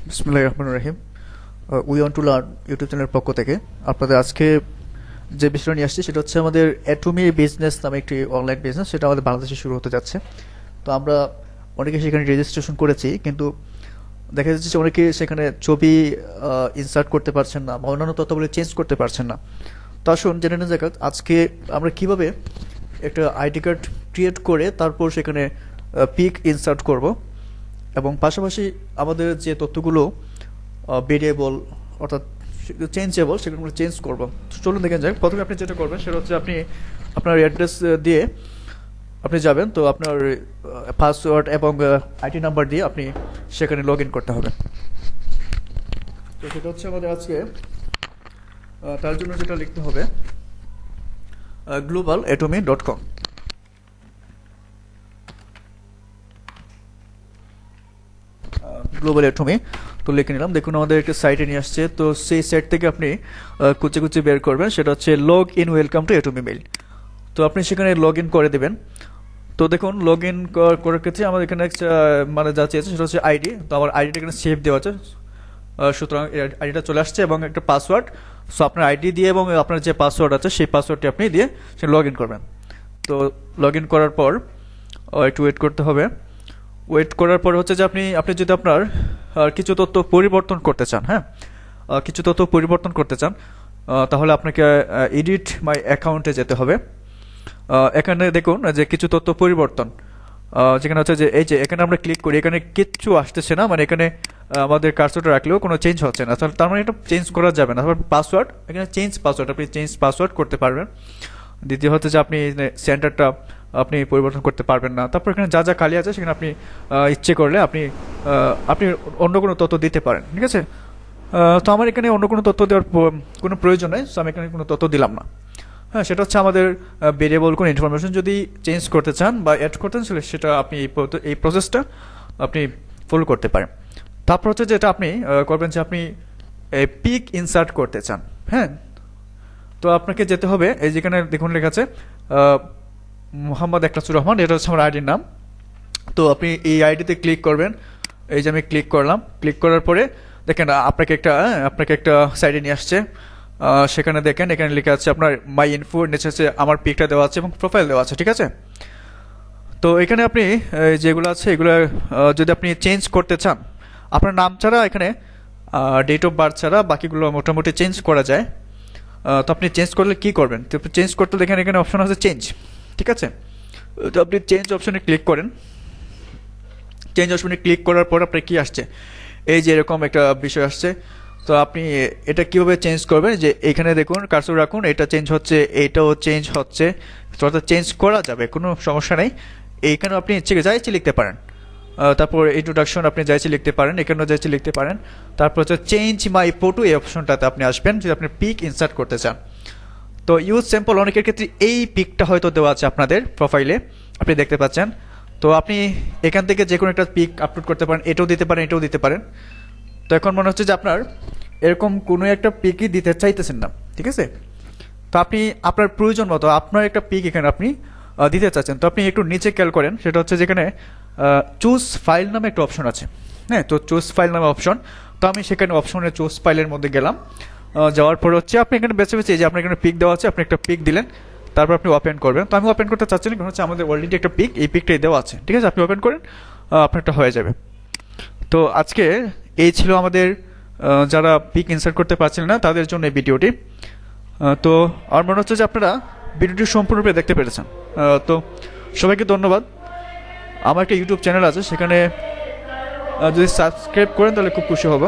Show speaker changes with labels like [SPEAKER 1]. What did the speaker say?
[SPEAKER 1] বিসমিল্লাহির রহমানির রহিম। We want to learn YouTube চ্যানেলের পক্ষ থেকে আপনাদের আজকে যে বিষয়টা নিয়ে আসছি সেটা হচ্ছে আমাদের অ্যাটমি বিজনেস নামে একটি অনলাইন বিজনেস, সেটা আমাদের বাংলাদেশে শুরু হতে যাচ্ছে। তো আমরা অনেকে সেখানে রেজিস্ট্রেশন করেছি, কিন্তু দেখা যাচ্ছে যে অনেকে সেখানে ছবি ইনসার্ট করতে পারছেন না বা অন্যান্য তথ্যগুলি চেঞ্জ করতে পারছেন না। তো আসুন জেনে নেওয়া যাক আজকে আমরা কিভাবে একটা আইডি কার্ড ক্রিয়েট করে তারপর সেখানে পিক ইনসার্ট করব, এবং পাশাপাশি আমাদের যে তথ্যগুলো ভেরিয়েবল অর্থাৎ চেঞ্জেবল সেগুলো আমরা চেঞ্জ করবো। চলুন দেখেন যাক। প্রথমে আপনি যেটা করবেন সেটা হচ্ছে আপনি আপনার অ্যাড্রেস দিয়ে আপনি যাবেন, তো আপনার পাসওয়ার্ড এবং আইডি নাম্বার দিয়ে আপনি সেখানে লগ ইন করতে হবে। তো সেটা হচ্ছে আমাদের আজকে তার জন্য যেটা লিখতে হবে globalatomy.com। গ্লোবাল অ্যাটমি তো লিখে নিলাম। দেখুন আমাদের একটা সাইটে নিয়ে আসছে, তো সেই সাইট থেকে আপনি কুচে কুচে বের করবেন, সেটা হচ্ছে log in welcome to Atomy mail. তো আপনি সেখানে লগ ইন করে দেবেন। তো দেখুন লগ ইন করার ক্ষেত্রে আমাদের এখানে মানে যা চেয়েছে সেটা হচ্ছে আইডি। তো আমার আইডিটা এখানে সেভ দেওয়া আছে, সুতরাং আইডিটা চলে আসছে এবং একটা পাসওয়ার্ড। সো আপনার আইডি দিয়ে এবং আপনার যে পাসওয়ার্ড আছে সেই পাসওয়ার্ডটি আপনি দিয়ে সে লগ ইন করবেন। তো লগ ইন করার পর একটু ওয়েট করতে হবে। ওয়েট করার পর হচ্ছে যে আপনি যদি আপনার কিছু তথ্য পরিবর্তন করতে চান, হ্যাঁ কিছু তথ্য পরিবর্তন করতে চান, তাহলে আপনাকে এডিট মাই অ্যাকাউন্টে যেতে হবে। এখানে দেখুন যে কিছু তথ্য পরিবর্তন, যেখানে হচ্ছে যে এই যে এখানে আমরা ক্লিক করি, এখানে কিচ্ছু আসতেছে না, মানে এখানে আমাদের কার্সরটা রাখলেও কোনো চেঞ্জ হচ্ছে না, তার মানে এটা চেঞ্জ করা যাবে না। তারপর পাসওয়ার্ড, এখানে চেঞ্জ পাসওয়ার্ড, আপনি চেঞ্জ পাসওয়ার্ড করতে পারবেন। দ্বিতীয় হচ্ছে যে আপনি সেন্টারটা আপনি পরিবর্তন করতে পারবেন না। তারপর এখানে যা যা খালি আছে সেখানে আপনি ইচ্ছে করলে আপনি অন্য কোনো তথ্য দিতে পারেন, ঠিক আছে। তো আমার এখানে অন্য কোনো তথ্য দেওয়ার কোনো প্রয়োজন নেই, সো আমি এখানে কোনো তথ্য দিলাম না। হ্যাঁ, সেটা হচ্ছে আমাদের ভেরিয়েবল কোনো ইনফরমেশন যদি চেঞ্জ করতে চান বা অ্যাড করতে চান সেটা আপনি এই প্রসেসটা আপনি ফলো করতে পারেন। তারপর হচ্ছে যেটা আপনি করবেন যে আপনি পিক ইনসার্ট করতে চান, হ্যাঁ। তো আপনাকে যেতে হবে, এই যেখানে দেখুন লেখা আছে মোহাম্মদ একলাসুর রহমান, এটা হচ্ছে আমার আইডির নাম। তো আপনি এই আইডিতে ক্লিক করবেন। এই যে আমি ক্লিক করলাম, ক্লিক করার পরে দেখেন আপনাকে একটা সাইডে নিয়ে আসছে। সেখানে দেখেন এখানে লেখা আছে আপনার মাই ইনফো, নিচে আছে আমার পিকটা দেওয়া আছে এবং প্রোফাইল দেওয়া আছে, ঠিক আছে। তো এখানে আপনি যেগুলো আছে এগুলো যদি আপনি চেঞ্জ করতে চান, আপনার নাম ছাড়া এখানে ডেট অফ বার্থ ছাড়া বাকিগুলো মোটামুটি চেঞ্জ করা যায়। তো আপনি চেঞ্জ করলে কি করবেন, তো চেঞ্জ করতে দেখেন এখানে অপশন আছে চেঞ্জ, ঠিক আছে। তো আপনি চেঞ্জ অপশনে ক্লিক করেন। চেঞ্জ অপশনে ক্লিক করার পর আপনার কি আসছে, এই যে এরকম একটা বিষয় আসছে। তো আপনি এটা কিভাবে চেঞ্জ করবেন, যে এখানে দেখুন কার্সর রাখুন, এটা চেঞ্জ হচ্ছে, এটাও চেঞ্জ হচ্ছে, অর্থাৎ চেঞ্জ করা যাবে, কোনো সমস্যা নেই। এইখানে আপনি ইচ্ছে যা ইচ্ছে লিখতে পারেন। তারপর ইন্ট্রোডাকশন আপনি যা ইচ্ছে লিখতে পারেন, এখানেও যা ইচ্ছে লিখতে পারেন। তারপর হচ্ছে চেঞ্জ মাই ফটো, এই অপশনটাতে আপনি আসবেন যদি আপনি পিক ইনসার্ট করতে চান। তো ইউজ স্যাম্পল, অনেকের ক্ষেত্রে এই পিকটা হয়তো দেওয়া আছে আপনাদের প্রোফাইলে, আপনি দেখতে পাচ্ছেন। তো আপনি এখান থেকে যে কোনো একটা পিক আপলোড করতে পারেন, এটাও দিতে পারেন, এটাও দিতে পারেন। তো এখন মনে হচ্ছে যে আপনার এরকম কোনো একটা পিকই দিতে চাইতেছেন না, ঠিক আছে। তো আপনি আপনার প্রয়োজন মতো আপনার একটা পিক এখানে আপনি দিতে চাচ্ছেন। তো আপনি একটু নিচে খেয়াল করেন, সেটা হচ্ছে যেখানে চুজ ফাইল নামে একটা অপশন আছে, হ্যাঁ। তো চুজ ফাইল নামে অপশন, তো আমি সেখানে অপশনে চুজ ফাইলের মধ্যে গেলাম। যাওয়ার পরে হচ্ছে আপনি এখানে বেছে বেছে, যে আপনার এখানে পিক দেওয়া আছে, আপনি একটা পিক দিলেন, তারপর আপনি ওপেন করবেন। তো আমি ওপেন করতে চাচ্ছি না, কারণ হচ্ছে আমাদের অলরেডি একটা পিক, এই পিকটাই দেওয়া আছে, ঠিক আছে। আপনি ওপেন করেন, আপনারটা হয়ে যাবে। তো আজকে এই ছিল আমাদের যারা পিক ইনসার্ট করতে পারছিলেন না তাদের জন্য এই ভিডিওটি। তো আমার মনে হচ্ছে যে আপনারা ভিডিওটি সম্পূর্ণরূপে দেখতে পেরেছেন। তো সবাইকে ধন্যবাদ। আমার একটা ইউটিউব চ্যানেল আছে, সেখানে যদি সাবস্ক্রাইব করেন তাহলে খুব খুশি হব।